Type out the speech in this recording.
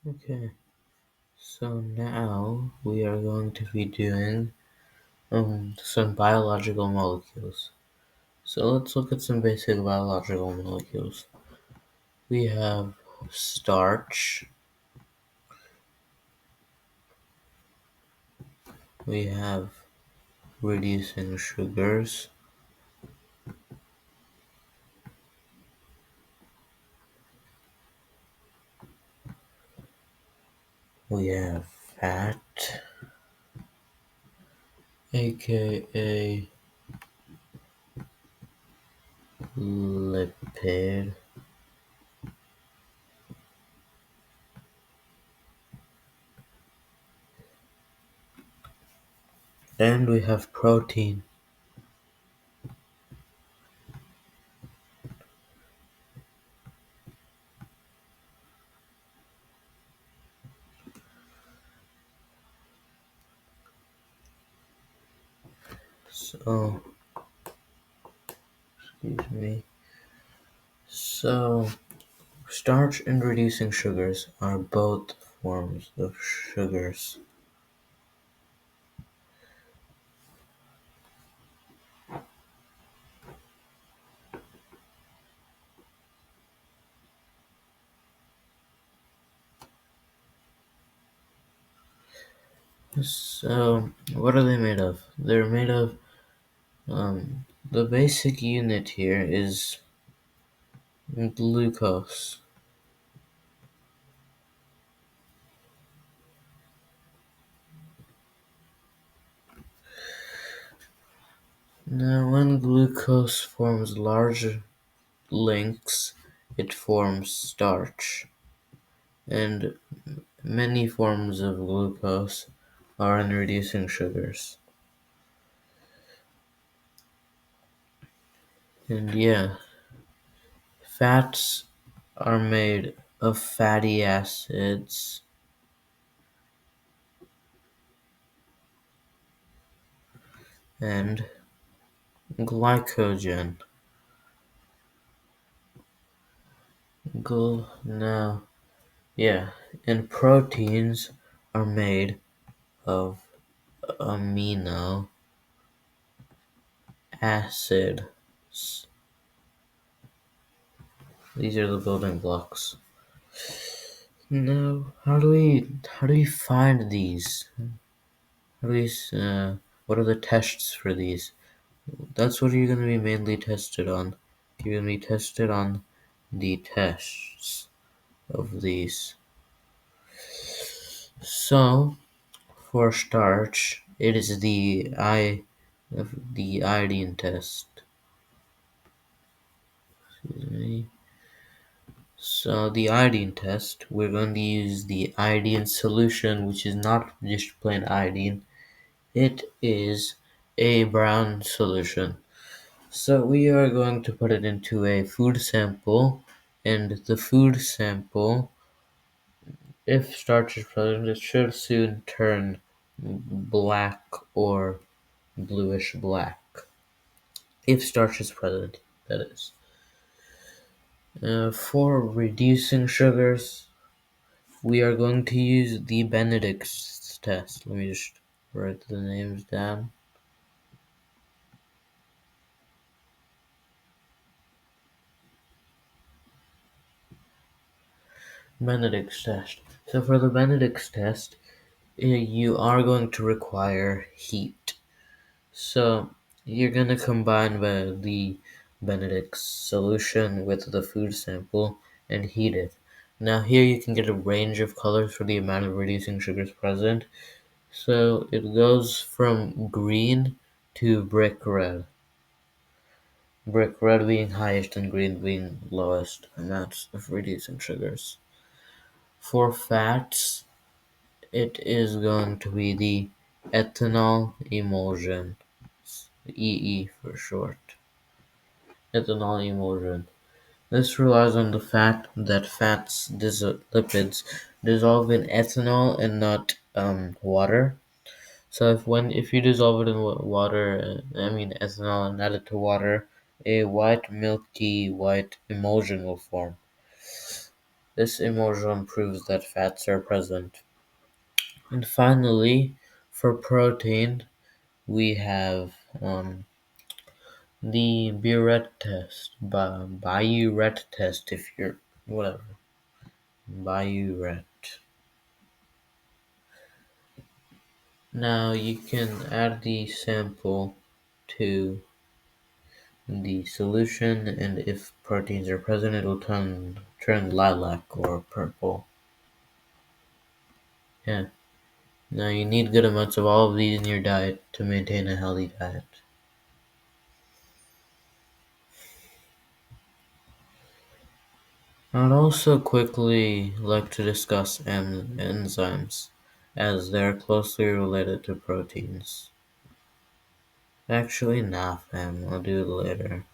Okay, so now we are going to be doing some biological molecules. So let's look at some basic biological molecules. We have starch, we have reducing sugars, we have fat, aka lipid, and we have protein. So, excuse me. So, starch and reducing sugars are both forms of sugars. So, what are they made of? They're made of, the basic unit here is glucose. Now, when glucose forms large links, it forms starch, and many forms of glucose are in reducing sugars. And yeah, fats are made of fatty acids and glycogen. Now, yeah, and proteins are made of amino acids. These are the building blocks. Now, how do we find these? How do we, what are the tests for these? That's what you're going to be mainly tested on. You're going to be tested on the tests of these. So, for starch, it is the iodine test. Excuse me. So the iodine test, we're going to use the iodine solution, which is not just plain iodine. It is a brown solution. So we are going to put it into a food sample, and the food sample, if starch is present, it should soon turn black or bluish black. If starch is present, that is. For reducing sugars, we are going to use the Benedict's test. Let me just write the names down. Benedict's test. So for the Benedict's test, you are going to require heat. So you're going to combine the Benedict's solution with the food sample and heat it. Now here you can get a range of colors for the amount of reducing sugars present. So it goes from green to brick red. Brick red being highest and green being lowest amounts of reducing sugars. For fats, it is going to be the ethanol emulsion, EE for short. Ethanol emulsion. This relies on the fact that lipids dissolve in ethanol and not water. So if you dissolve it in water, ethanol, and add it to water, a milky white emulsion will form. This emotion proves that fats are present. And finally, for protein, we have the Biuret test, Biuret test if you're whatever. Biuret. Now you can add the sample to the solution, and if proteins are present, it'll turn lilac or purple. Yeah. Now you need good amounts of all of these in your diet to maintain a healthy diet. I'd also quickly like to discuss enzymes, as they're closely related to proteins. Actually, nah, fam, I'll do it later.